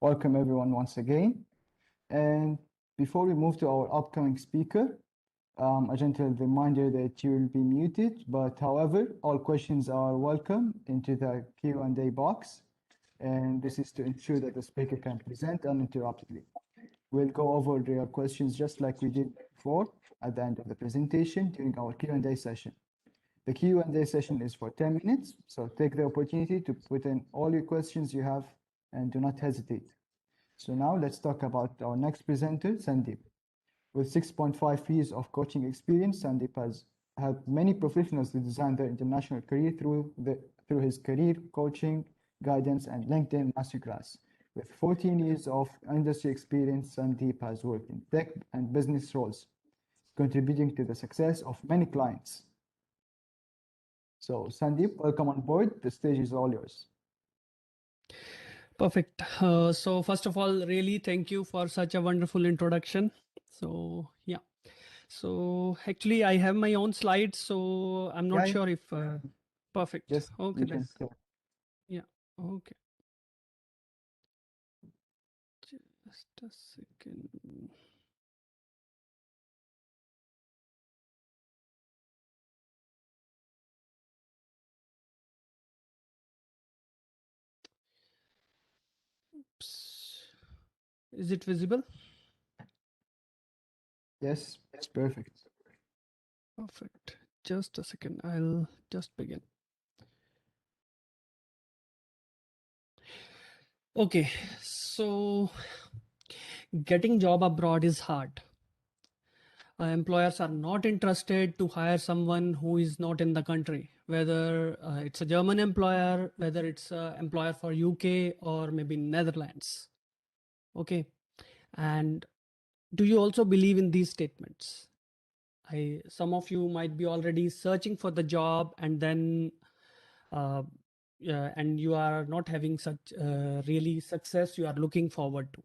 Welcome everyone once again. And before we move to our upcoming speaker, a gentle reminder that you will be muted, but however, all questions are welcome into the Q&A box. And this is to ensure that the speaker can present uninterruptedly. We'll go over your questions just like we did before at the end of the presentation during our Q&A session. The Q&A session is for 10 minutes, so take the opportunity to put in all your questions you have and do not hesitate. So now let's talk about our next presenter, Sandeep. With 6.5 years of coaching experience, Sandeep has helped many professionals to design their international career through his career coaching, guidance, and LinkedIn masterclass. With 14 years of industry experience, Sandeep has worked in tech and business roles, contributing to the success of many clients. So Sandeep, welcome on board. The stage is all yours. Perfect. So first of all, really thank you for such a wonderful introduction. So yeah. So actually I have my own slides, so I'm not sure if perfect. Yes, Okay, you can. yeah. Okay. Just a second. Oops. Is it visible? Yes, it's perfect. Perfect. Just a second. I'll just begin. Okay, so getting job abroad is hard. Employers are not interested to hire someone who is not in the country, whether it's a German employer, whether it's an employer for UK or maybe Netherlands. Okay, and do you also believe in these statements? Some of you might be already searching for the job, and then and you are not having such really success you are looking forward to,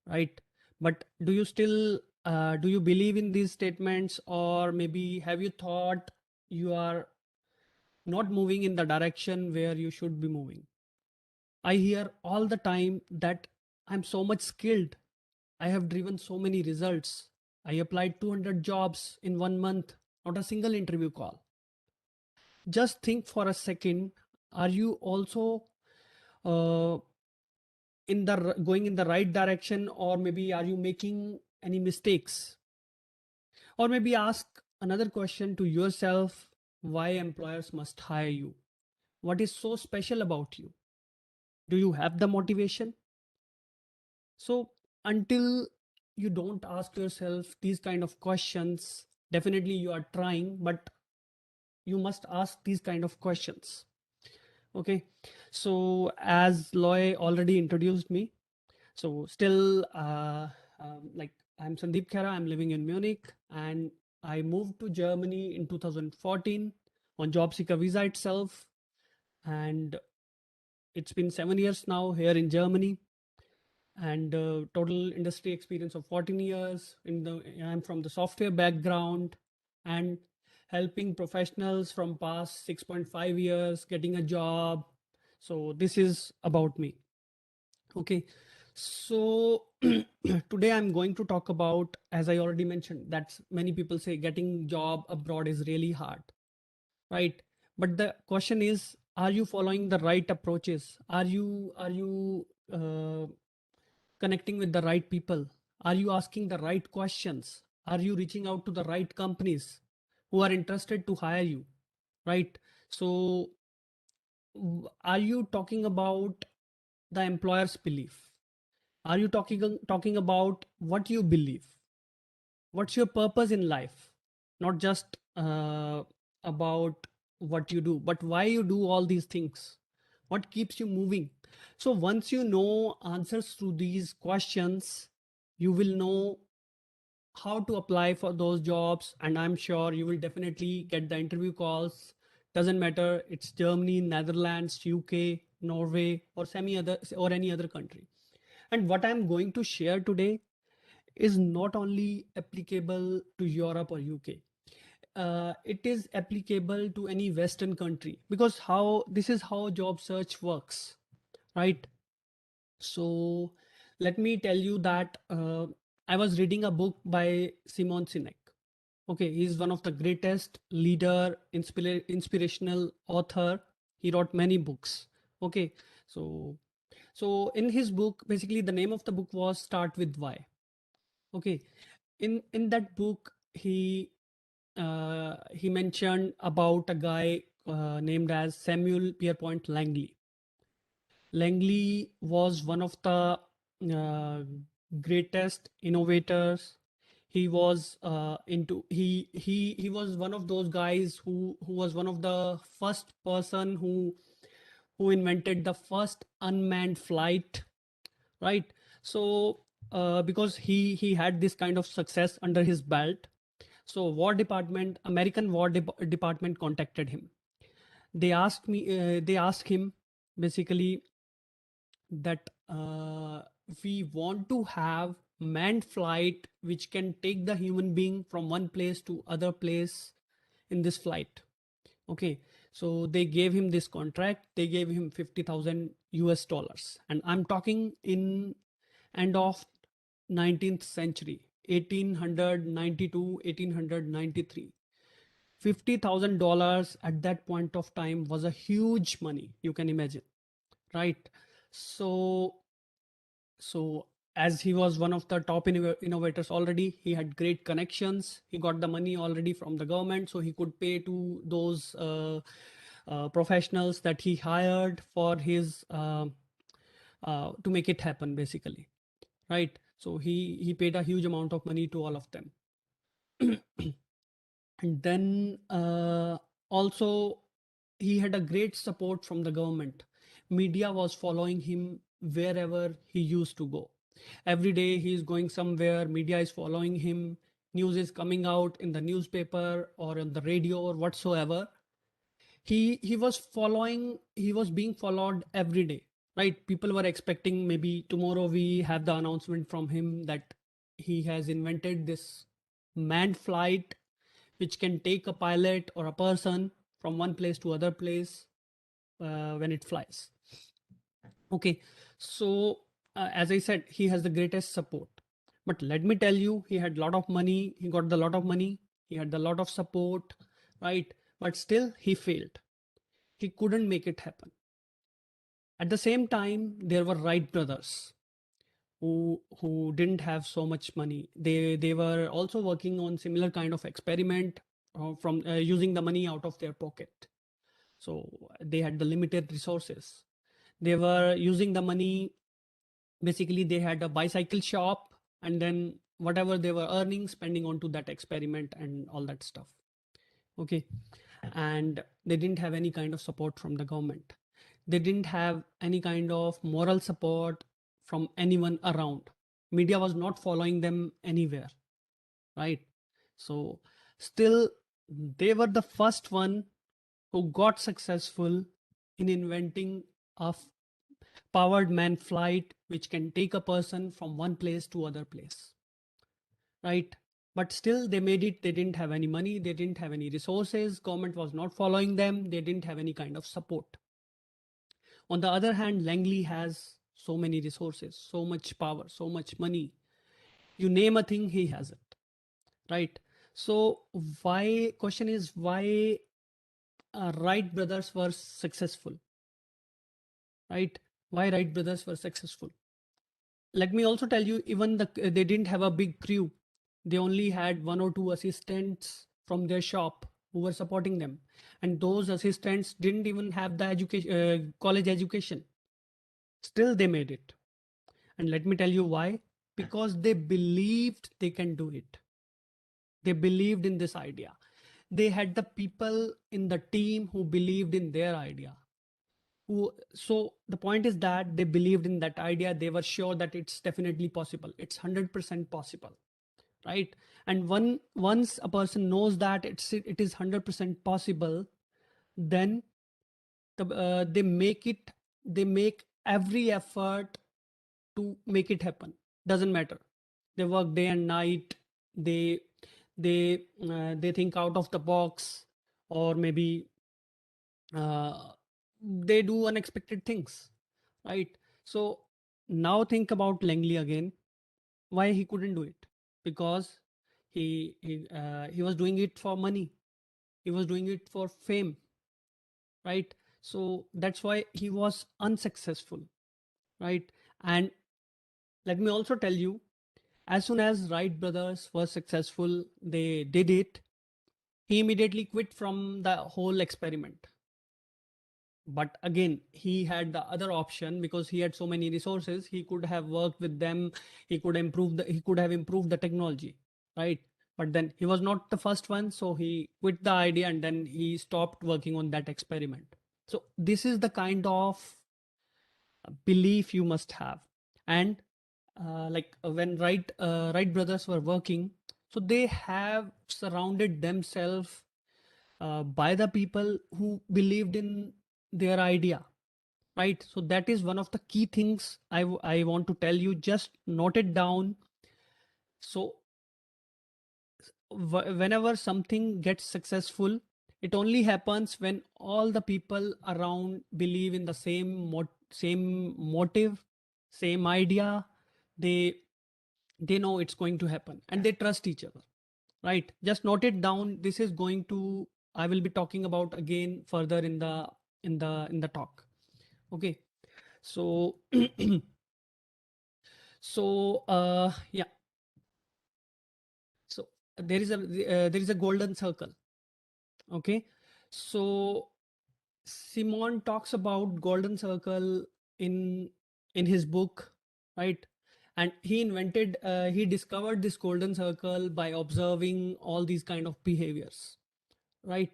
right? But do you still do you believe in these statements, or maybe have you thought you are not moving in the direction where you should be moving? I hear all the time that I'm so much skilled, I have driven so many results, I applied 200 jobs in 1 month, not a single interview call. Just think for a second, are you also uh, going in the right direction, or maybe are you making any mistakes? Or maybe ask another question to yourself: why employers must hire you? What is so special about you? Do you have the motivation? So until you don't ask yourself these kind of questions, definitely you are trying, but you must ask these kind of questions. Okay, so as Loy already introduced me, so still like I'm Sandeep Khiara, I'm living in Munich, and I moved to Germany in 2014 on job seeker visa itself, and it's been 7 years now here in Germany, and total industry experience of 14 years. I'm from the software background, and helping professionals from past 6.5 years getting a job. So this is about me. Okay, so today I'm going to talk about, as I already mentioned, that many people say getting job abroad is really hard, right? But the question is, are you following the right approaches? Are you connecting with the right people? Are you asking the right questions? Are you reaching out to the right companies who are interested to hire you, right? So are you talking about the employer's belief? Are you talking about what you believe? What's your purpose in life? Not just about what you do, but why you do all these things. What keeps you moving? So once you know answers to these questions, you will know how to apply for those jobs, and I'm sure you will definitely get the interview calls. Doesn't matter it's Germany, Netherlands, UK, Norway, or any other country. And what I'm going to share today is not only applicable to Europe or UK. It is applicable to any Western country, because this is how job search works, right? So let me tell you that I was reading a book by Simon Sinek. Okay, he's one of the greatest leader, inspirational author. He wrote many books. Okay, so in his book, basically the name of the book was Start with Why. Okay, in that book, he mentioned about a guy named as Samuel Pierpont Langley. Langley was one of the uh, greatest innovators. He was he was one of those guys who was one of the first person who invented the first unmanned flight, right? So because he had this kind of success under his belt, so American Department contacted him. They asked him basically that we want to have manned flight which can take the human being from one place to other place in this flight. Okay, so they gave him this contract. They gave him 50,000 US dollars, and I'm talking in end of 19th century, 1892, 1893. $50,000 at that point of time was a huge money, you can imagine, right? So so as he was one of the top innovators already, he had great connections. He got the money already from the government, so he could pay to those professionals that he hired for his to make it happen, basically, right? So he paid a huge amount of money to all of them. And then also he had a great support from the government. Media was following him wherever he used to go. Every day he is going somewhere, media is following him, news is coming out in the newspaper or on the radio or whatsoever. He was being followed every day, right? People were expecting maybe tomorrow we have the announcement from him that he has invented this manned flight which can take a pilot or a person from one place to other place when it flies. Okay, so as I said, he has the greatest support. But let me tell you, he had a lot of money. He got the lot of money. He had a lot of support, right? But still, he failed. He couldn't make it happen. At the same time, there were Wright brothers who didn't have so much money. They were also working on similar kind of experiment from using the money out of their pocket. So they had the limited resources. They were using the money. Basically, they had a bicycle shop, and then whatever they were earning, spending onto that experiment and all that stuff. Okay, and they didn't have any kind of support from the government. They didn't have any kind of moral support from anyone around. Media was not following them anywhere, right? So still they were the first one who got successful in inventing a powered man flight which can take a person from one place to other place, right? But still they made it. They didn't have any money, they didn't have any resources, government was not following them, they didn't have any kind of support. On the other hand, Langley has so many resources, so much power, so much money. You name a thing, he has it, right? So why, question is why Wright brothers were successful, right? Why Wright brothers were successful? Let me also tell you, even they didn't have a big crew. They only had one or two assistants from their shop who were supporting them, and those assistants didn't even have the college education. Still they made it. And let me tell you why. Because they believed they can do it. They believed in this idea. They had the people in the team who believed in their idea. So the point is that they believed in that idea. They were sure that it's definitely possible. It's 100% possible, right? And once a person knows that it is 100% possible, then they make it. They make every effort to make it happen. Doesn't matter. They work day and night. They they think out of the box, or maybe uh, they do unexpected things, right? So now think about Langley again. Why he couldn't do it? Because he was doing it for money. He was doing it for fame, right? So that's why he was unsuccessful, right? And let me also tell you, as soon as Wright brothers were successful, they did it. He immediately quit from the whole experiment. But again, he had the other option because he had so many resources. He could have worked with them. He could have improved the technology, right? But then he was not the first one, so he quit the idea and then he stopped working on that experiment. So this is the kind of belief you must have. And when Wright brothers were working, so they have surrounded themselves by the people who believed in their idea, right? So that is one of the key things I want to tell you. Just note it down. So whenever something gets successful, it only happens when all the people around believe in the same motive, same idea. They they know it's going to happen and they trust each other, right? Just note it down. This is going to I will be talking about again further in the talk. Okay. So yeah. So there is a golden circle. Okay. So Simon talks about golden circle in in his book, right? And he discovered this golden circle by observing all these kind of behaviors, right?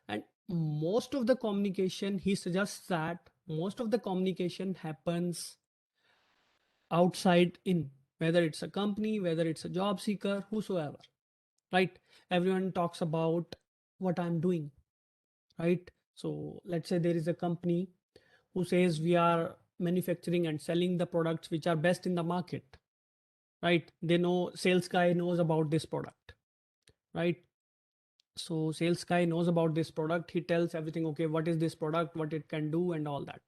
And most of the communication, he suggests that most of the communication happens outside in, whether it's a company, whether it's a job seeker, whosoever, right? Everyone talks about what I'm doing, right? So let's say there is a company who says we are manufacturing and selling the products which are best in the market, right? They know, sales guy knows about this product, right? So sales guy knows about this product. He tells everything, okay, what is this product, what it can do and all that,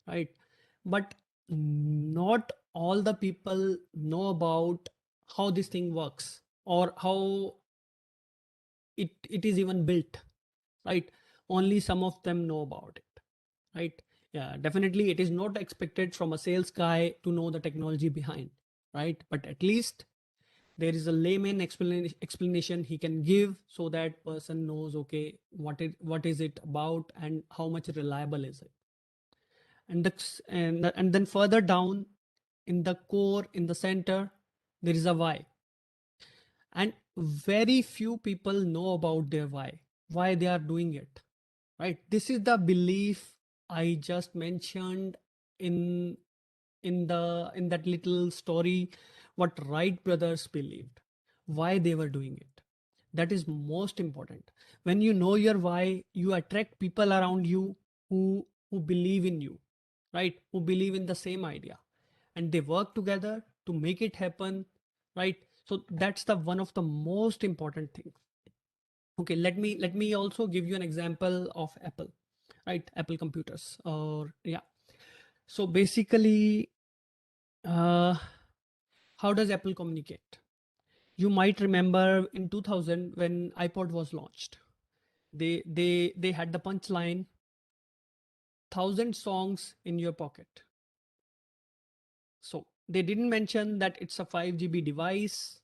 right? But not all the people know about how this thing works or how it is even built, right? Only some of them know about it, right? Yeah, definitely it is not expected from a sales guy to know the technology behind, right? But at least there is a layman explanation he can give so that person knows, okay, what is it about and how much reliable is it. And then further down in the core, in the center, there is a why. And very few people know about their why they are doing it, right? This is the belief I just mentioned in in that little story, what Wright brothers believed, why they were doing it. That is most important. When you know your why, you attract people around you who believe in you, right? Who believe in the same idea, and they work together to make it happen, right? So that's the one of the most important things. Okay, let me also give you an example of Apple, right? Apple computers, or yeah. So basically, uh, how does Apple communicate? You might remember in 2000 when iPod was launched. They had the punchline, 1,000 songs in your pocket. So they didn't mention that it's a 5 GB device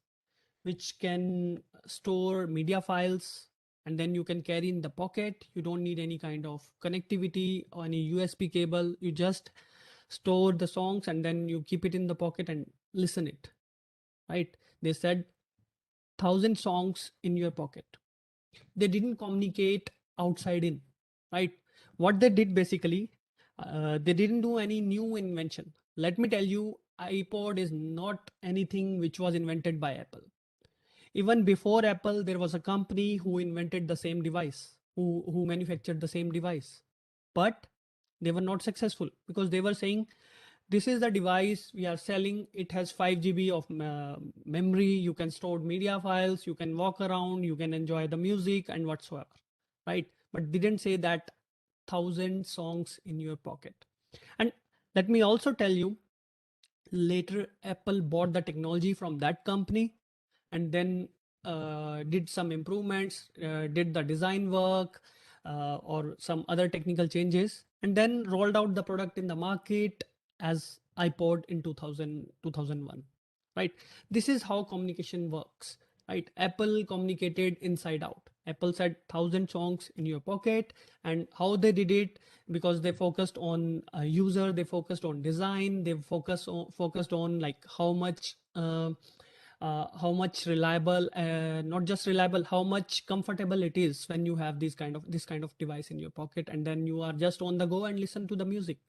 which can store media files and then you can carry in the pocket. You don't need any kind of connectivity or any USB cable. You just store the songs and then you keep it in the pocket and listen it, right? They said 1,000 songs in your pocket. They didn't communicate outside in, right? What they did basically, they didn't do any new invention. Let me tell you, iPod is not anything which was invented by Apple. Even before Apple, there was a company who invented the same device, who manufactured the same device. But they were not successful because they were saying, this is the device we are selling. It has 5 GB of memory. You can store media files. You can walk around. You can enjoy the music and whatsoever, right? But didn't say that 1,000 songs in your pocket. And let me also tell you, Later, Apple bought the technology from that company and then did some improvements, did the design work or some other technical changes, and then rolled out the product in the market as iPod in 2001. Right? This is how communication works. Right? Apple communicated inside out. Apple said 1,000 songs in your pocket, and how they did it, because they focused on a user, they focused on design, they focused on like how much reliable, not just reliable, how much comfortable it is when you have this kind of device in your pocket, and then you are just on the go and listen to the music,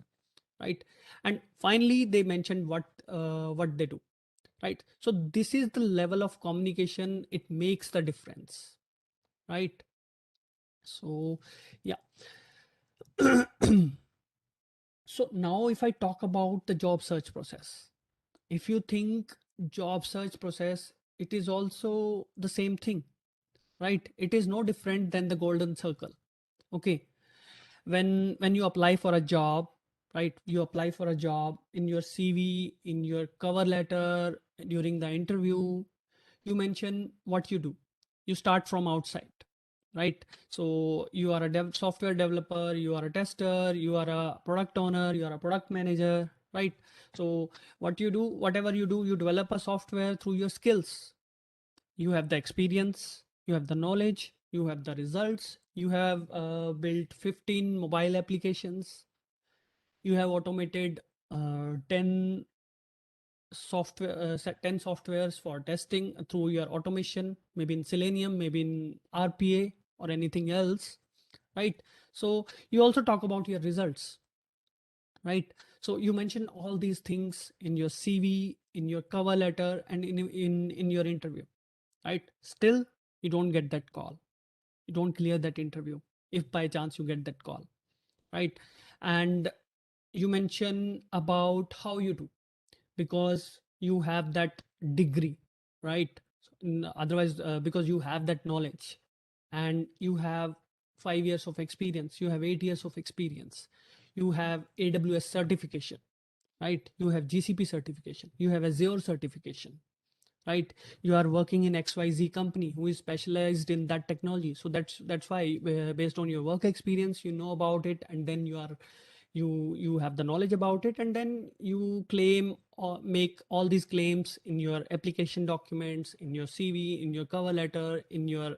right? And finally, they mentioned what they do, right? So this is the level of communication. It makes the difference, right? So yeah. So now if I talk about the job search process, if you think job search process, it is also the same thing, right? It is no different than the golden circle. Okay. When you apply for a job, right? You apply for a job in your CV, in your cover letter, during the interview, you mention what you do. You start from outside, right? So you are a software developer, you are a tester, you are a product owner, you are a product manager, right? So what you do, whatever you do, you develop a software through your skills. You have the experience, you have the knowledge, you have the results, you have built 15 mobile applications, you have automated 10 10 softwares for testing through your automation, maybe in Selenium, maybe in RPA or anything else, right? So you also talk about your results, right? So you mention all these things in your CV, in your cover letter, and in your interview, right? Still, you don't get that call. You don't clear that interview if by chance you get that call, right? And you mention about how you do, because you have that degree, right? Otherwise, because you have that knowledge and you have 5 years of experience, you have 8 years of experience, you have AWS certification, right? You have GCP certification, you have Azure certification, right? You are working in XYZ company who is specialized in that technology. So that's why, based on your work experience, you know about it, and then you have the knowledge about it, and then you claim or make all these claims in your application documents, in your CV, in your cover letter, in your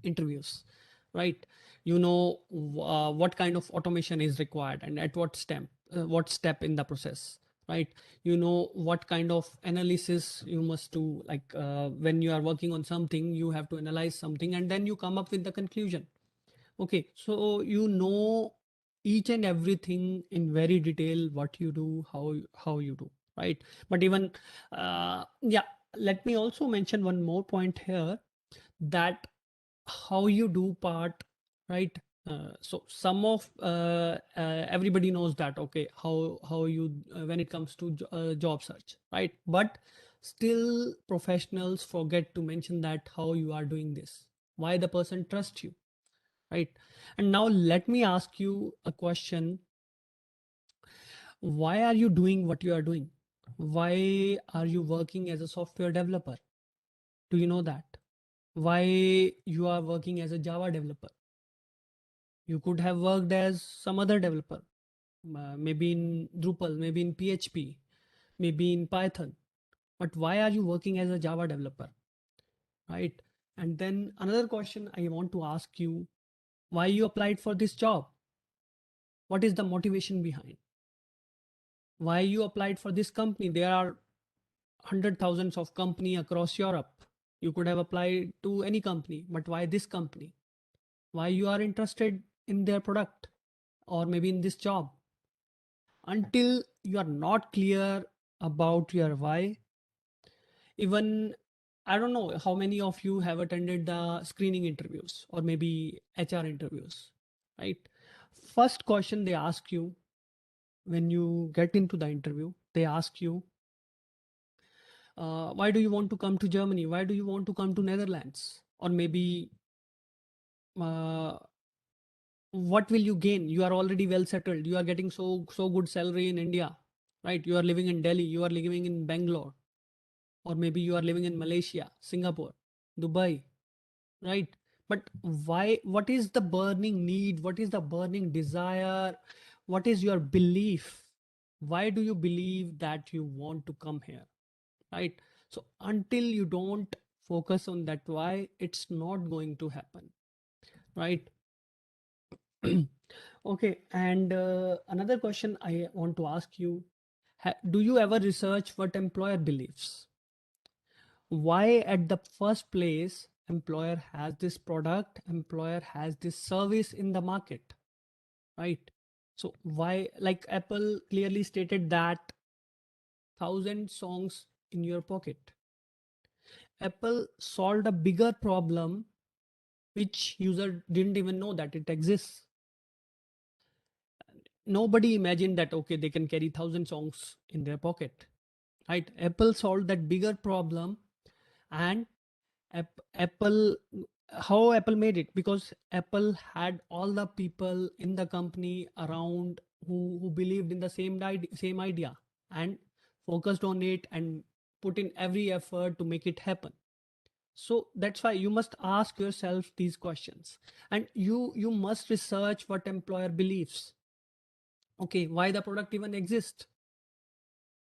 interviews, right? You know what kind of automation is required and at what step in the process, right? You know what kind of analysis you must do, like when you are working on something, you have to analyze something and then you come up with the conclusion. Okay, so you know each and everything in very detail, what you do, how you do, right? But even yeah, let me also mention one more point here, that how you do part, right? So some of everybody knows that, okay, how you when it comes to job search, right? But still professionals forget to mention that how you are doing this, why the person trusts you, right? And now let me ask you a question. Why are you doing what you are doing? Why are you working as a software developer? Do you know that? Why you are working as a Java developer? You could have worked as some other developer, maybe in Drupal, maybe in PHP, maybe in Python. But why are you working as a Java developer, right? And then another question I want to ask you, why you applied for this job? What is the motivation behind? Why you applied for this company? There are hundred thousands of company across Europe. You could have applied to any company, but why this company? Why you are interested in their product or maybe in this job? Until you are not clear about your why, even I don't know how many of you have attended the screening interviews or maybe HR interviews, right? First question they ask you when you get into the interview, they ask you, why do you want to come to Germany? Why do you want to come to Netherlands? Or maybe uh, what will you gain? You are already well settled. You are getting so good salary in India, right? You are living in Delhi, you are living in Bangalore, or maybe you are living in Malaysia, Singapore, Dubai, right? But why? What is the burning need? What is the burning desire? What is your belief? Why do you believe that you want to come here, right? So until you don't focus on that why, it's not going to happen, right? Okay, and another question I want to ask you, do you ever research what employer believes? Why at the first place employer has this product, employer has this service in the market, right? So why, like Apple clearly stated that 1,000 songs in your pocket. Apple solved a bigger problem which user didn't even know that it exists. Nobody imagined that okay, they can carry 1,000 songs in their pocket, right? Apple solved that bigger problem. And Apple, how Apple made it? Because Apple had all the people in the company around who believed in the same idea and focused on it and put in every effort to make it happen. So that's why you must ask yourself these questions, and you must research what employer believes. Okay, why the product even exists?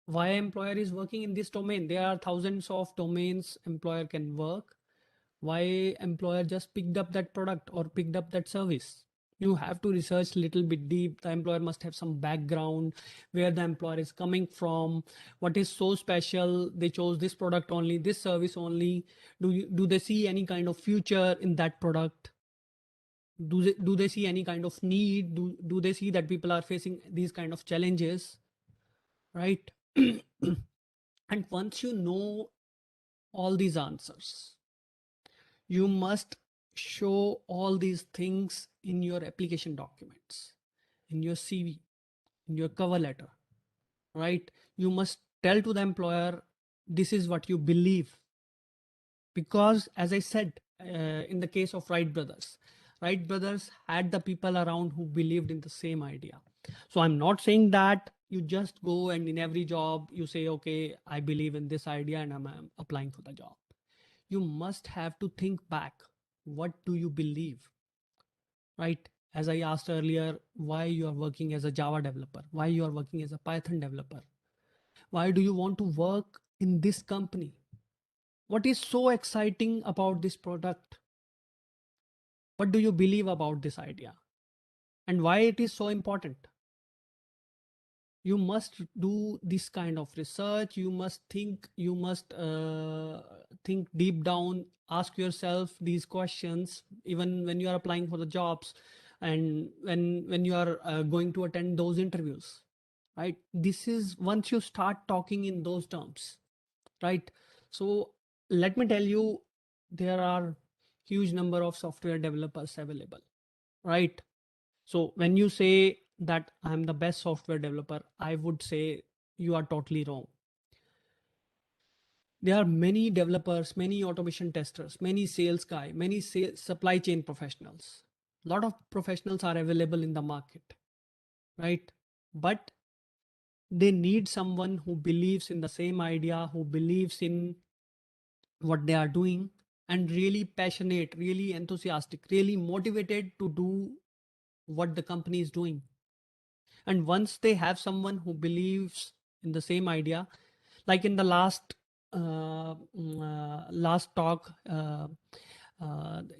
Why employer is working in this domain? There are thousands of domains employer can work. Why employer just picked up that product or picked up that service? You have to research little bit deep. The employer must have some background, where the employer is coming from, what is so special they chose this product only, this service only. Do they see any kind of future in that product? Do they see any kind of need? Do they see that people are facing these kind of challenges, right? And once you know all these answers, you must show all these things in your application documents, in your CV, in your cover letter, right? You must tell to the employer this is what you believe. Because as I said, in the case of Wright brothers had the people around who believed in the same idea. So I'm not saying that you just go and in every job you say, okay, I believe in this idea and I'm applying for the job. You must have to think back. What do you believe, right? As I asked earlier, why you are working as a Java developer, why you are working as a Python developer, why do you want to work in this company, what is so exciting about this product, what do you believe about this idea, and why it is so important. You must do this kind of research. You must think deep down, ask yourself these questions even when you are applying for the jobs, and when you are going to attend those interviews, right? This is once you start talking in those terms, right? So let me tell you, there are huge number of software developers available, right? So when you say that I'm the best software developer, I would say you are totally wrong. There are many developers, many automation testers, many sales guy, many supply chain professionals. A lot of professionals are available in the market, right? But they need someone who believes in the same idea, who believes in what they are doing, and really passionate, really enthusiastic, really motivated to do what the company is doing. And once they have someone who believes in the same idea, like in the last talk,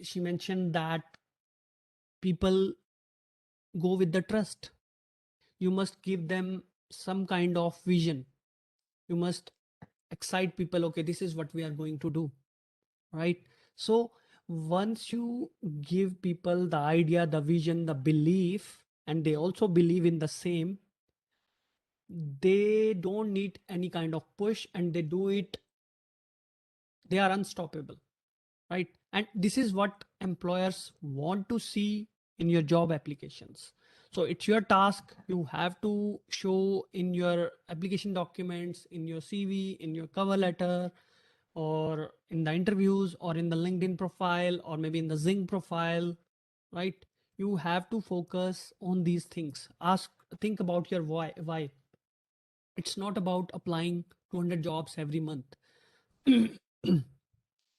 she mentioned that people go with the trust. You must give them some kind of vision. You must excite people. Okay, this is what we are going to do, right? So once you give people the idea, the vision, the belief, and they also believe in the same, they don't need any kind of push, and they do it. They are unstoppable, right? And this is what employers want to see in your job applications. So it's your task. You have to show in your application documents, in your CV, in your cover letter, or in the interviews, or in the LinkedIn profile, or maybe in the Zing profile, right? You have to focus on these things. Think about your why. It's not about applying 200 jobs every month.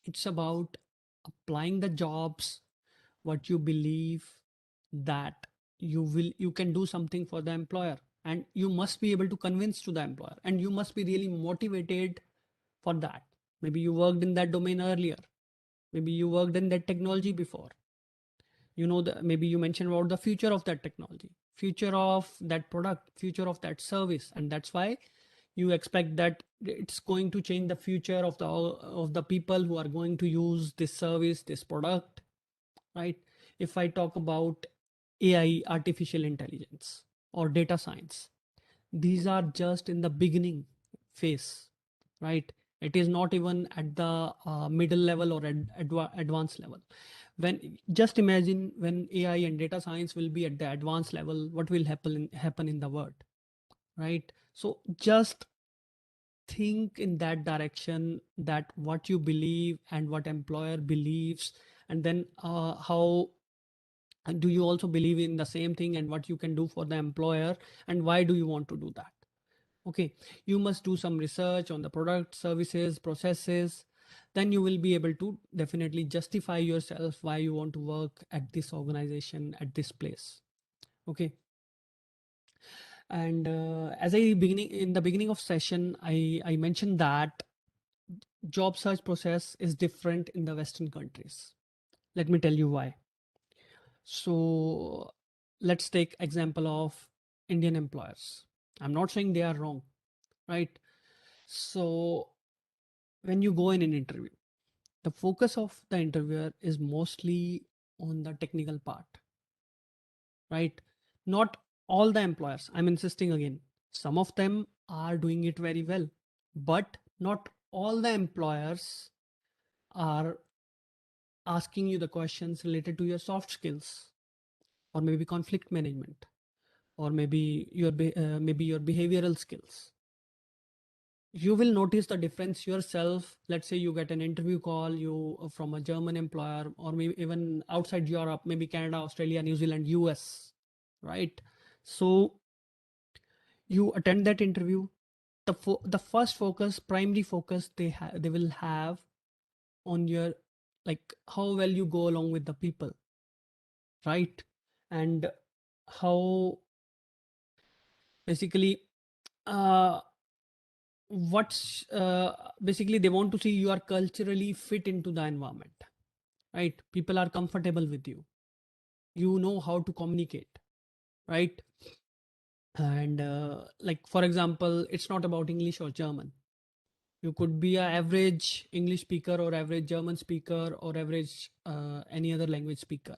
It's about applying the jobs what you believe that you can do something for the employer, and you must be able to convince to the employer, and you must be really motivated for that. Maybe you worked in that domain earlier, maybe you worked in that technology before, you know, maybe you mentioned about the future of that technology, future of that product, future of that service, and that's why you expect that it's going to change the future of the people who are going to use this service, this product, right? If I talk about AI, artificial intelligence, or data science, these are just in the beginning phase, right? It is not even at the middle level or advanced level. When just imagine when AI and data science will be at the advanced level, what will happen in the world, right? So just think in that direction, that what you believe and what employer believes, and then how do you also believe in the same thing, and what you can do for the employer, and why do you want to do that. Okay, you must do some research on the product, services, processes. Then you will be able to definitely justify yourself why you want to work at this organization, at this place. Okay. And as I beginning in the beginning of session, I mentioned that job search process is different in the Western countries. Let me tell you why. So let's take example of Indian employers. I'm not saying they are wrong, right? So when you go in an interview, the focus of the interviewer is mostly on the technical part, right? Not all the employers, I'm insisting again, some of them are doing it very well, but not all the employers are asking you the questions related to your soft skills, or maybe conflict management, or maybe maybe your behavioral skills. You will notice the difference yourself. Let's say you get an interview call, you from a German employer, or maybe even outside Europe, maybe Canada, Australia, New Zealand, US, right? So you attend that interview. The first focus, primary focus they will have on your, like, how well you go along with the people, right? And how basically uh what's basically they want to see you are culturally fit into the environment, right? People are comfortable with you, you know how to communicate, right? And like for example, it's not about English or German. You could be a average English speaker, or average German speaker, or average any other language speaker.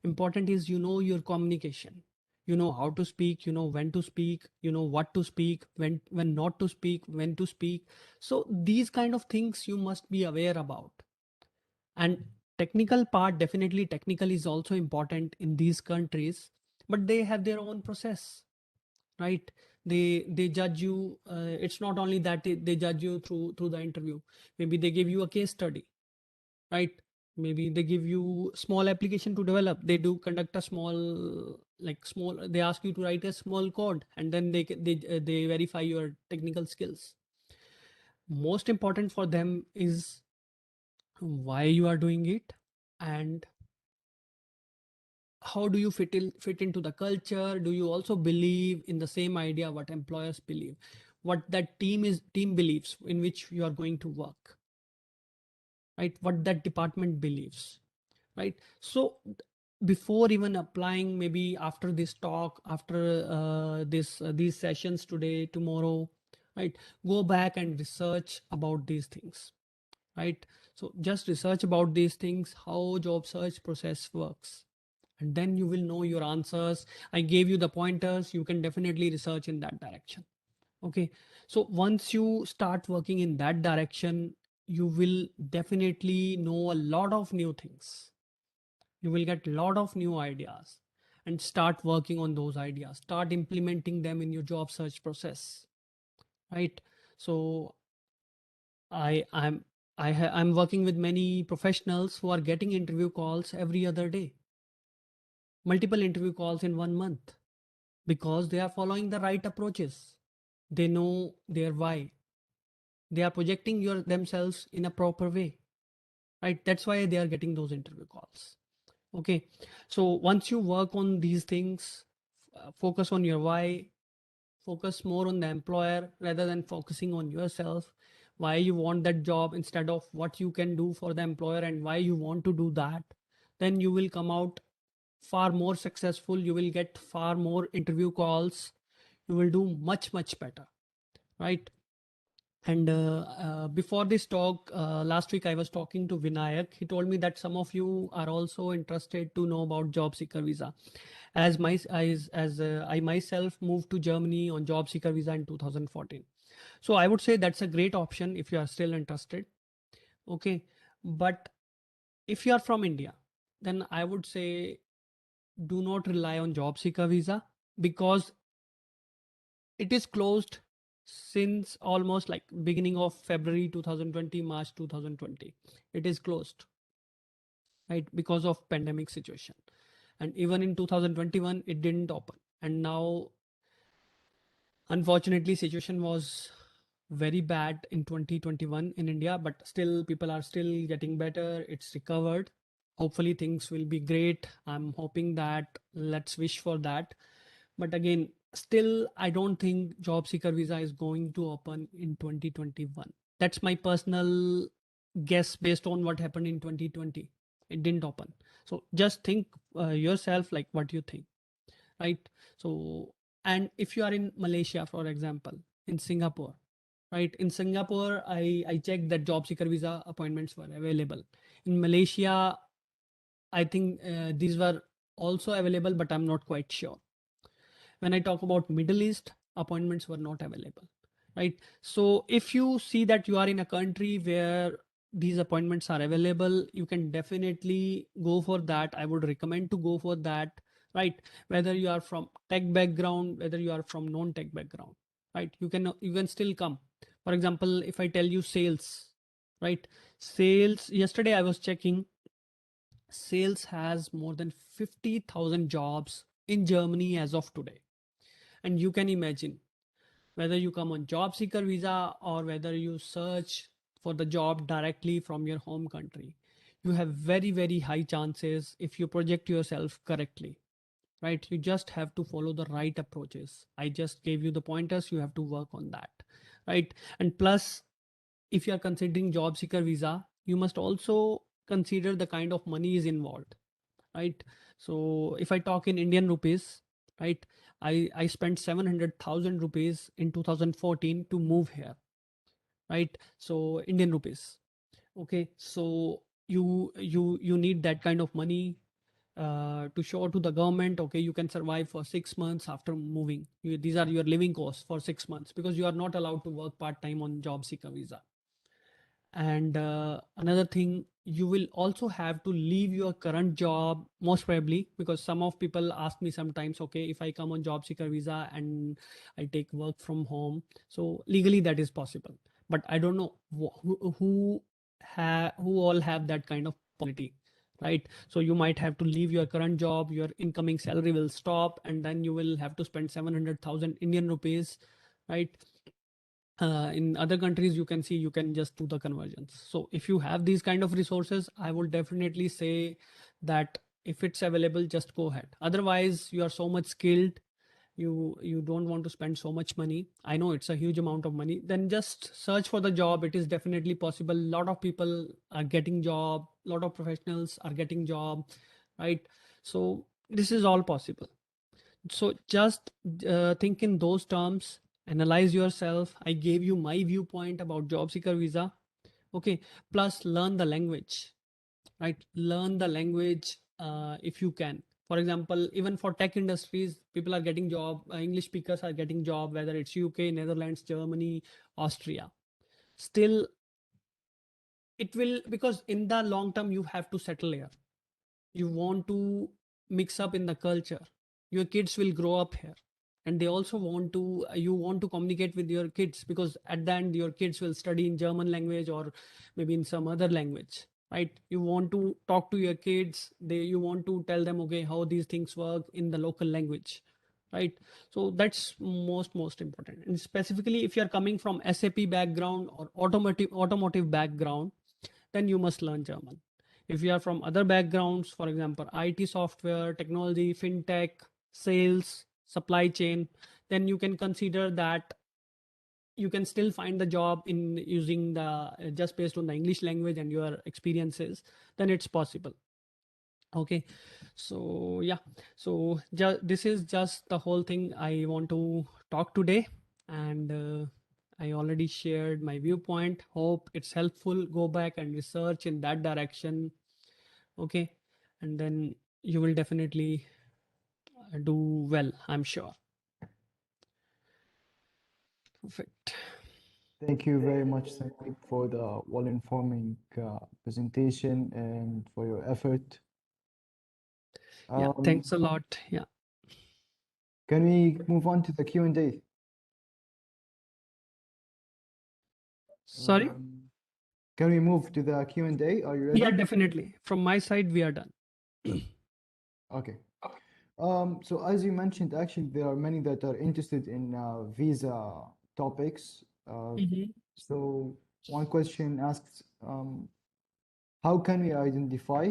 Important is you know your communication. You know how to speak, you know when to speak, you know what to speak, when not to speak, when to speak. So these kind of things you must be aware about. And technical part, definitely technical is also important in these countries, but they have their own process, right? They judge you, it's not only that they judge you through the interview. Maybe they give you a case study, right? Maybe they give you small application to develop. They do conduct a small, like small, they ask you to write a small code, and then they verify your technical skills. Most important for them is why you are doing it, and how do you fit into the culture. Do you also believe in the same idea what employers believe, what that team believes in which you are going to work, right? What that department believes, right? So before even applying, maybe after this talk, after this these sessions today, tomorrow, right, go back and research about these things, right? So just research about these things, how job search process works, and then you will know your answers. I gave you the pointers, you can definitely research in that direction. Okay, so once you start working in that direction, you will definitely know a lot of new things. You will get a lot of new ideas, and start working on those ideas, start implementing them in your job search process, right? So I'm I'm working with many professionals who are getting interview calls every other day, multiple interview calls in 1 month, because they are following the right approaches. They know their why. They are projecting themselves in a proper way, right? That's why they are getting those interview calls. Okay. So once you work on these things, focus on your why, focus more on the employer rather than focusing on yourself, why you want that job instead of what you can do for the employer and why you want to do that, then you will come out far more successful. You will get far more interview calls. You will do much, much better, right? And before this talk, last week I was talking to Vinayak. He told me that some of you are also interested to know about job seeker visa. I myself moved to Germany on job seeker visa in 2014. So I would say that's a great option if you are still interested. Okay, but if you are from India, then I would say do not rely on job seeker visa because it is closed since almost like beginning of February 2020, March 2020. It is closed, right? Because of pandemic situation. And even in 2021, it didn't open. And now, unfortunately, situation was very bad in 2021 in India, but still people are still getting better. It's recovered. Hopefully things will be great. I'm hoping that, let's wish for that. But again, still, I don't think job seeker visa is going to open in 2021. That's my personal guess based on what happened in 2020. It didn't open. So just think yourself like what you think, right? So, and if you are in Malaysia, for example, in Singapore, right? In Singapore, I checked that job seeker visa appointments were available. In Malaysia, I think these were also available, but I'm not quite sure. When I talk about Middle East, appointments were not available, right? So if you see that you are in a country where these appointments are available, you can definitely go for that. I would recommend to go for that, right? Whether you are from tech background, whether you are from non-tech background, right? You can still come. For example, if I tell you sales, right? Sales, yesterday I was checking, sales has more than 50,000 jobs in Germany as of today. And you can imagine, whether you come on job seeker visa or whether you search for the job directly from your home country, you have very, very high chances if you project yourself correctly, right? You just have to follow the right approaches. I just gave you the pointers, you have to work on that, right? And plus, if you are considering job seeker visa, you must also consider the kind of money is involved, right? So if I talk in Indian rupees, right, I spent 700,000 rupees in 2014 to move here, right? So Indian rupees. Okay, so you need that kind of money to show to the government. Okay, you can survive for 6 months after moving. These are your living costs for 6 months because you are not allowed to work part time on job seeker visa. And another thing, you will also have to leave your current job, most probably, because some of people ask me sometimes, okay, if I come on job seeker visa and I take work from home, so legally that is possible. But I don't know who all have that kind of possibility, right? So you might have to leave your current job, your incoming salary will stop, and then you will have to spend 700,000 Indian rupees, right? In other countries, you can see, you can just do the conversions. So if you have these kind of resources, I would definitely say that if it's available, just go ahead. Otherwise, you are so much skilled, you don't want to spend so much money. I know it's a huge amount of money. Then just search for the job. It is definitely possible. A lot of people are getting job. A lot of professionals are getting job, right? So this is all possible. So just think in those terms, analyze yourself. I gave you my viewpoint about job seeker visa. Okay, plus learn the language, right? Learn the language if you can. For example, even for tech industries, people are getting job, English speakers are getting job, whether it's UK, Netherlands, Germany, Austria. Still, it will, because in the long term you have to settle here. You want to mix up in the culture. Your kids will grow up here, and they also want to, you want to communicate with your kids, because at the end your kids will study in German language or maybe in some other language, right? You want to talk to your kids, you want to tell them, okay, how these things work in the local language, right? So that's most important. And specifically, if you're coming from SAP background or automotive background, then you must learn German. If you are from other backgrounds, for example, IT, software, technology, fintech, sales, supply chain, then you can consider that you can still find the job in using the just based on the English language and your experiences, then it's possible. Okay, so yeah, so this is just the whole thing I want to talk today, and I already shared my viewpoint. Hope it's helpful. Go back and research in that direction. Okay, and then you will definitely do well, I'm sure. Perfect. Thank you very much, Sandeep, for the well-informing presentation and for your effort. Yeah, Um, thanks a lot. Yeah, can we move on to the Q&A? sorry. Can we move to the Q&A? Are you Yeah, ready? definitely. From my side, we are done. Okay. So as you mentioned, actually, there are many that are interested in visa topics. Mhm. So one question asks, how can we identify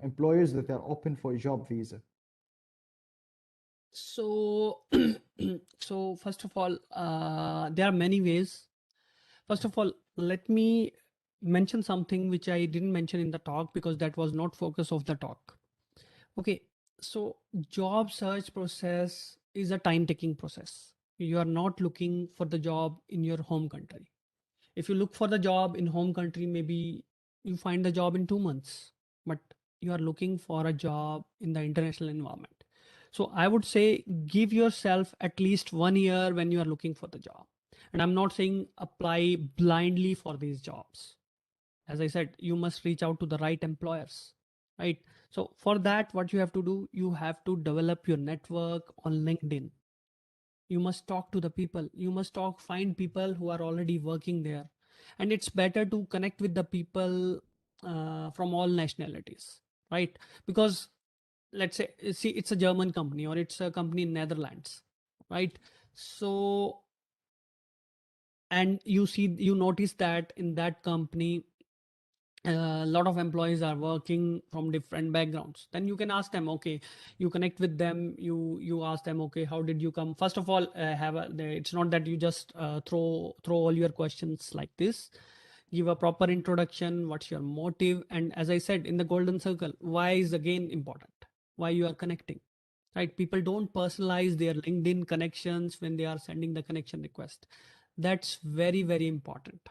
employers that are open for job visa? So, so first of all, there are many ways. First of all, let me mention something which I didn't mention in the talk because that was not focus of the talk. Okay, so job search process is a time-taking process. You are not looking for the job in your home country. If you look for the job in home country, maybe you find the job in 2 months, but you are looking for a job in the international environment. So I would say give yourself at least 1 year when you are looking for the job. And I'm not saying apply blindly for these jobs. As I said, you must reach out to the right employers, right? So for that, what you have to do, you have to develop your network on LinkedIn. You must talk to the people. You must find people who are already working there. And it's better to connect with the people from all nationalities, right? Because let's say, see, it's a German company or it's a company in Netherlands, right? So, and you notice that in that company, a lot of employees are working from different backgrounds. Then you can ask them, okay, you connect with them, you ask them, okay, how did you come? First of all, it's not that you just throw all your questions like this. Give a proper introduction, what's your motive, and as I said, in the golden circle, why is again important, why you are connecting, right? People don't personalize their LinkedIn connections when they are sending the connection request. That's very important,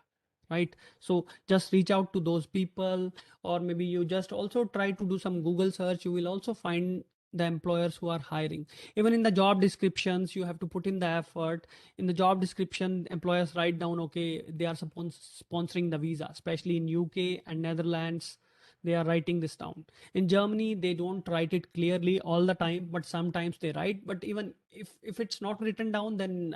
right? So just reach out to those people, or maybe you just also try to do some Google search. You will also find the employers who are hiring. Even in the job descriptions, you have to put in the effort. In the job description, employers write down, okay, they are sponsoring the visa, especially in UK and Netherlands. They are writing this down. In Germany, they don't write it clearly all the time, but sometimes they write. But even if it's not written down, then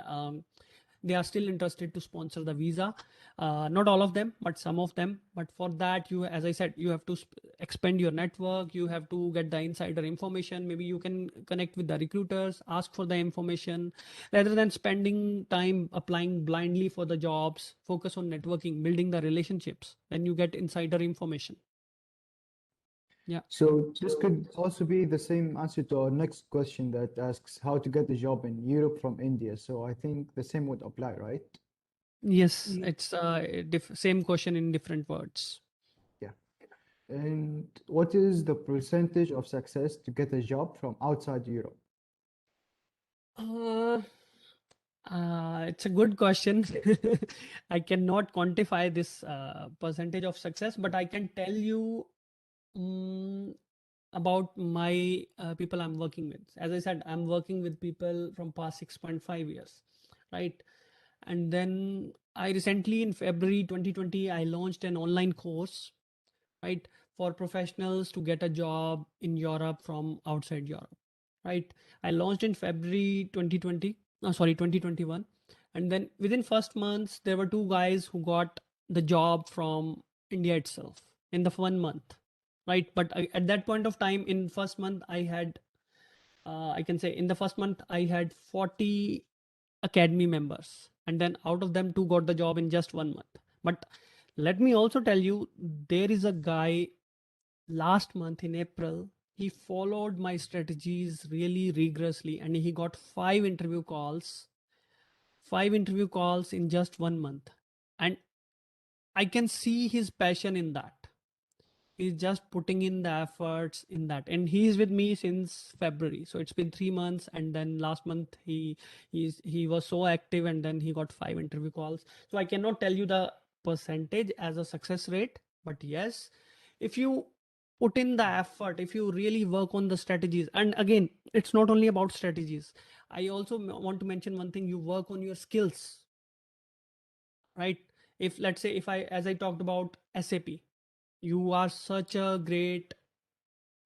they are still interested to sponsor the visa. Not all of them, but some of them. But for that, you, as I said, you have to expand your network. You have to get the insider information. Maybe you can connect with the recruiters, ask for the information, rather than spending time applying blindly for the jobs. Focus on networking, building the relationships, then you get insider information. Yeah. So this could also be the same answer to our next question that asks how to get a job in Europe from India. So I think the same would apply, right? Yes, it's same question in different words. Yeah. And what is the percentage of success to get a job from outside Europe? Uh, it's a good question. I cannot quantify this percentage of success, but I can tell you mm, about my people I'm working with. As I said, I'm working with people from past 6.5 years, right? And then I recently in February 2020, I launched an online course, right, for professionals to get a job in Europe from outside Europe, right? I launched in February 2020, no, sorry, 2021. And then within first months, there were two guys who got the job from India itself in the 1 month, right? But at that point of time, in first month, I had I can say in the first month I had 40 academy members, and then out of them two got the job in just 1 month. But let me also tell you, there is a guy last month in April, he followed my strategies really rigorously and he got 5 interview calls in just 1 month. And I can see his passion in that. He's just putting in the efforts in that, and he's with me since February, so it's been 3 months. And then last month he was so active, and then he got 5 interview calls. So I cannot tell you the percentage as a success rate, but yes, if you put in the effort, if you really work on the strategies, and again, it's not only about strategies. I also want to mention one thing: you work on your skills, right? If let's say, if I as I talked about SAP, you are such a great,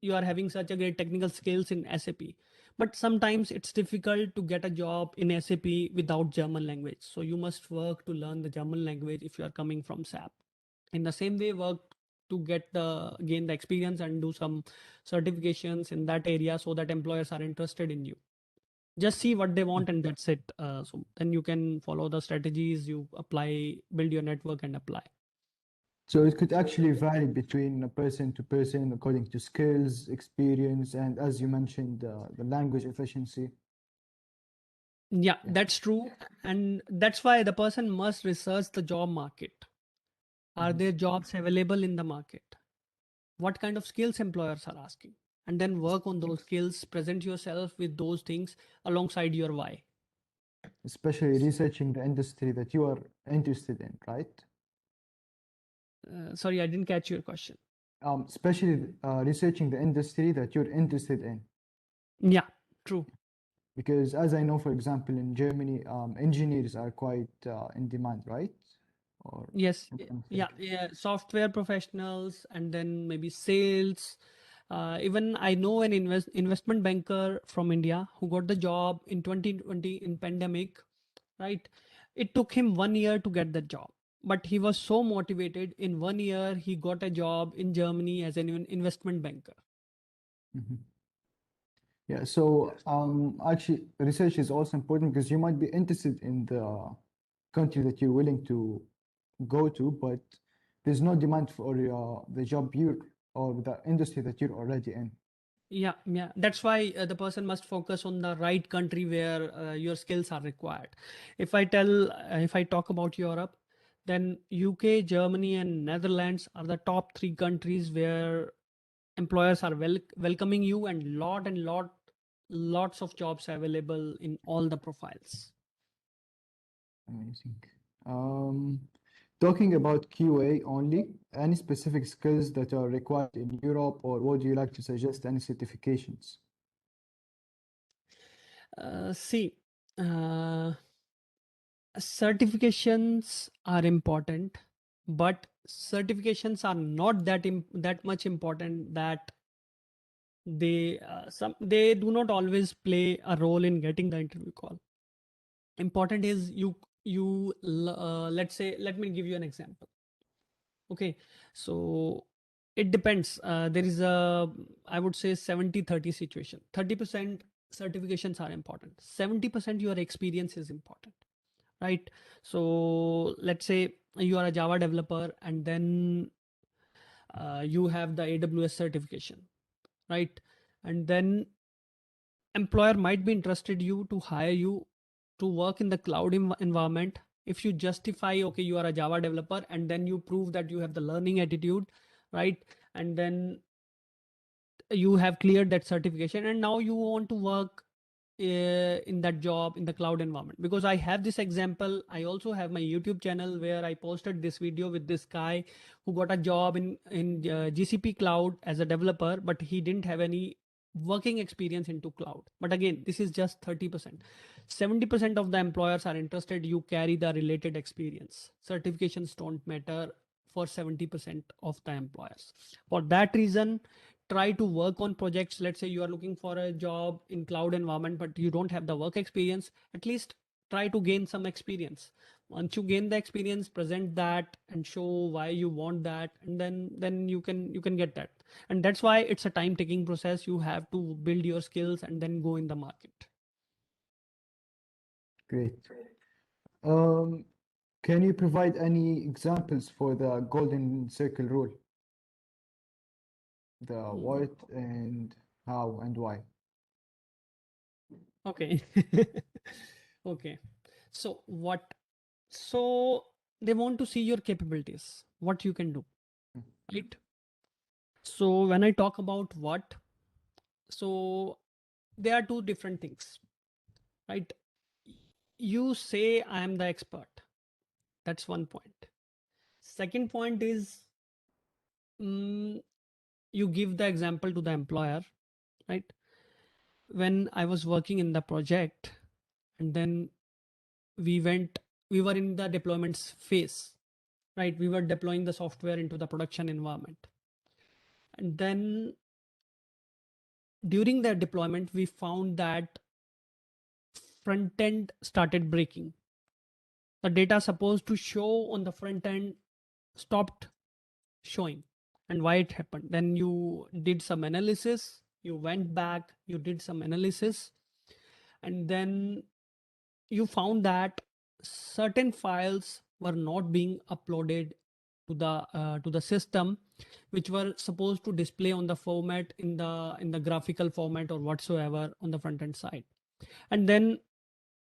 you are having such a great technical skills in SAP, but sometimes it's difficult to get a job in SAP without German language. So you must work to learn the German language if you are coming from SAP. In the same way, work to gain the experience and do some certifications in that area so that employers are interested in you. Just see what they want and that's it. So then you can follow the strategies, you apply, build your network and apply. So it could actually vary between a person to person according to skills, experience, and as you mentioned, the language efficiency. Yeah, Yeah. that's true. And that's why the person must research the job market. Are Mhm. there jobs available in the market? What kind of skills employers are asking? And then work on those skills, present yourself with those things alongside your why. Especially researching the industry that you are interested in, right? Sorry, I didn't catch your question. Especially researching the industry that you're interested in. Yeah, true. Because as I know, for example, in Germany, engineers are quite in demand, right? Or Yes, what I'm yeah, thinking. yeah. Software professionals, and then maybe sales. Even I know an investment banker from India who got the job in 2020 in pandemic, right? It took him 1 year to get the job, but he was so motivated. In 1 year, he got a job in Germany as an investment banker. Mhm. Yeah, so actually, research is also important because you might be interested in the country that you're willing to go to, but there's no demand for the job you or the industry that you're already in. Yeah, yeah. That's why the person must focus on the right country where your skills are required. If I talk about Europe, then UK, Germany, and Netherlands are the top three countries where employers are welcoming you, and lots of jobs available in all the profiles. Amazing. Um, Talking about QA only, any specific skills that are required in Europe, or would you like to suggest any certifications? See, uh, certifications are important, but certifications are not that much important that they do not always play a role in getting the interview call. Important is let's say, let me give you an example. Okay, so it depends. There is a, I would say, 70-30 situation. 30% certifications are important, 70% your experience is important, right? So let's say you are a Java developer, and then you have the AWS certification, right? And then employer might be interested you to hire you to work in the cloud environment if you justify, okay, you are a Java developer, and then you prove that you have the learning attitude, right? And then you have cleared that certification, and now you want to work in that job in the cloud environment. Because I have this example, I also have my YouTube channel where I posted this video with this guy who got a job in GCP cloud as a developer, but he didn't have any working experience into cloud. But again, this is just 30%. 70% of the employers are interested you carry the related experience. Certifications don't matter for 70% of the employers. For that reason, try to work on projects. Let's say you are looking for a job in cloud environment, but you don't have the work experience. At least try to gain some experience. Once you gain the experience, present that and show why you want that, and then you can get that. And that's why it's a time taking process. You have to build your skills and then go in the market. Great. Um, can you provide any examples for the golden circle rule? The what and how and why? Okay. Okay. So what? So they want to see your capabilities, what you can do, right? So when I talk about what, so there are two different things, right? You say I am the expert. That's one point. Second point is, mm, you give the example to the employer, right? When I was working in the project, and then we went, we were in the deployments phase, right? We were deploying the software into the production environment. And then during that deployment, we found that front end started breaking. The data supposed to show on the front end stopped showing. And why it happened? Then you did some analysis, you went back, you did some analysis, and then you found that certain files were not being uploaded to the system, which were supposed to display on the format in the graphical format or whatsoever on the front end side. And then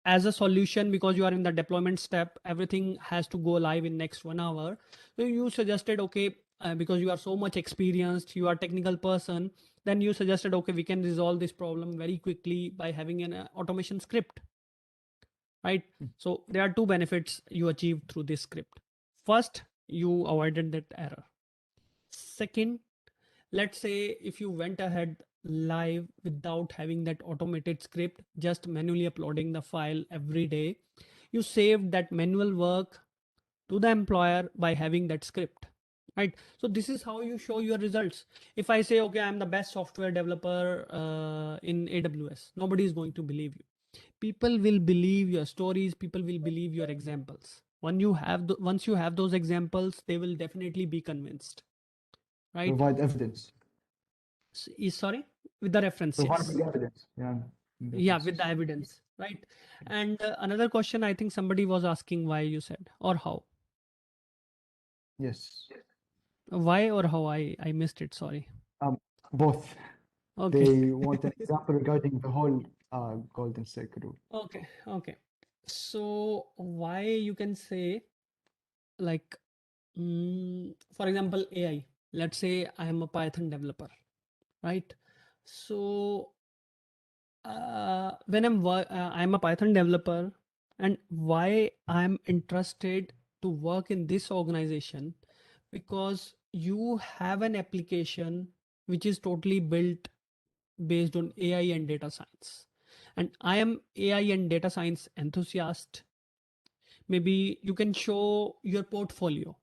as a solution, because you are in the deployment step, everything has to go live in next 1 hour. So you suggested, okay, because you are so much experienced, you are technical person, then you suggested, okay, we can resolve this problem very quickly by having an automation script, right? So there are two benefits you achieved through this script. First, you avoided that error. Second, let's say if you went ahead live without having that automated script, just manually uploading the file every day, you saved that manual work to the employer by having that script, right? So this is how you show your results. If I say, okay, I'm the best software developer in AWS, nobody is going to believe you. People will believe your stories, people will believe your examples. Once you have those examples, they will definitely be convinced, right? Provide evidence. Sorry, with the reference, yes. Providing evidence. Yeah. Yeah, with the References. evidence, right? And another question, I think somebody was asking why you said, or how. Yes. Why or how? I missed it, sorry. Both. Okay. They want an example regarding the whole golden circle rule. Okay, okay. So why, you can say, like, for example, AI. Let's say I am a Python developer, right? So I'm a Python developer, and why I'm interested to work in this organization, because you have an application which is totally built based on AI and data science, and I am AI and data science enthusiast. Maybe you can show your portfolio,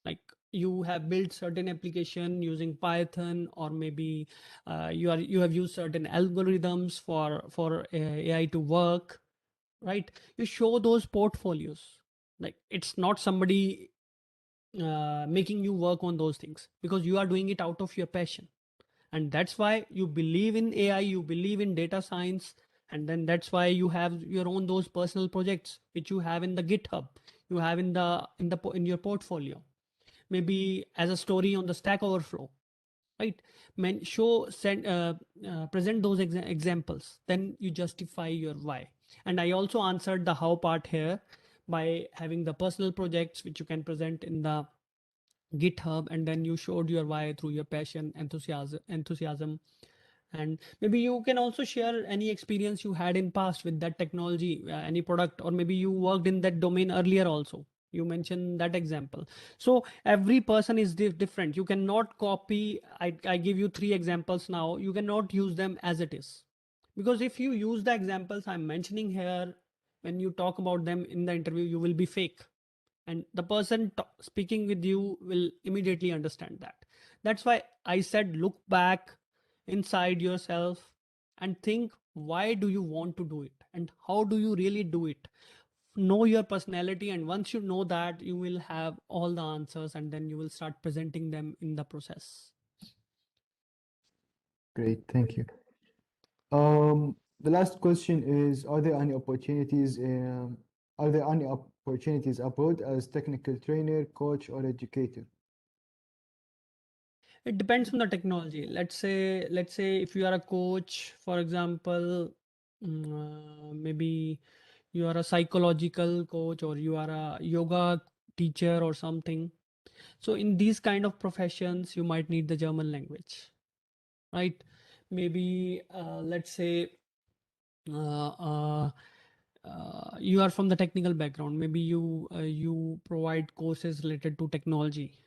like you have built certain application using Python, or maybe you have used certain algorithms for AI to work, right? You show those portfolios. Like, it's not somebody making you work on those things, because you are doing it out of your passion. And that's why you believe in AI, you believe in data science, and then that's why you have your own those personal projects which you have in the GitHub, you have in your portfolio, maybe as a story on the Stack Overflow, right? Present those examples, then you justify your why. And I also answered the how part here by having the personal projects which you can present in the GitHub, and then you showed your why through your passion, enthusiasm. And maybe you can also share any experience you had in past with that technology, any product, or maybe you worked in that domain earlier also. You mentioned that example. So every person is different. You cannot copy. I give you three examples now. You cannot use them as it is, because if you use the examples I'm mentioning here, when you talk about them in the interview, you will be fake, and the person speaking with you will immediately understand that. That's why I said, look back inside yourself and think, why do you want to do it and how do you really do it? know your personality, and once you know that, you will have all the answers, and then you will start presenting them in the process. Great, thank you. The last question is, are there any opportunities abroad as technical trainer, coach, or educator? It depends on the technology. Let's say if you are a coach, for example, maybe you are a psychological coach or you are a yoga teacher or something. So in these kind of professions, you might need the German language, right? Maybe let's say uh, uh, you are from the technical background. Maybe you provide courses related to technology,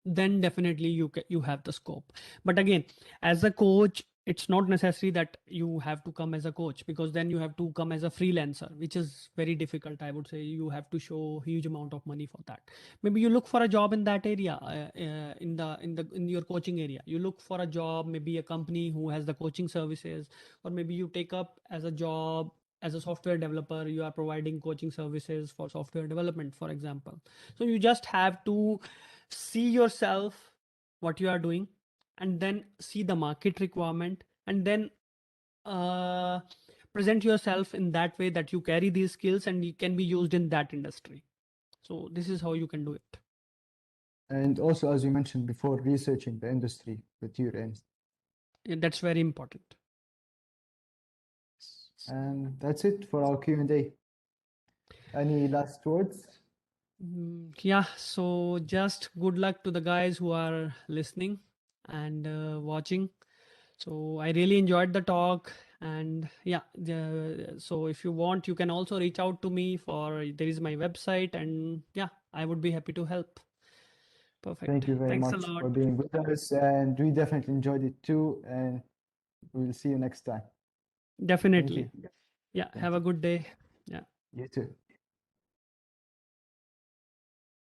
then definitely you have the scope. But again, as a coach, it's not necessary that you have to come as a coach, because then you have to come as a freelancer, which is very difficult. I would say you have to show huge amount of money for that. Maybe you look for a job in that area, in your coaching area. You look for a job, maybe a company who has the coaching services, or maybe you take up as a job as a software developer. You are providing coaching services for software development, for example. So you just have to see yourself, what you are doing, and then see the market requirement, and then uh, present yourself in that way that you carry these skills and you can be used in that industry. So this is how you can do it. And also, as you mentioned before, researching the industry with your ends. And that's very important. And that's it for our Q&A. Any last words? Yeah, so just good luck to the guys who are listening and watching. So I really enjoyed the talk, and yeah, so if you want, you can also reach out to me. There is my website, and yeah, I would be happy to help. Perfect. Thank you very Thanks a much lot. for being with us, and we definitely enjoyed it too. And we'll see you next time. Thank Definitely. you. Yeah, Thank have a you. good day. Yeah. You too.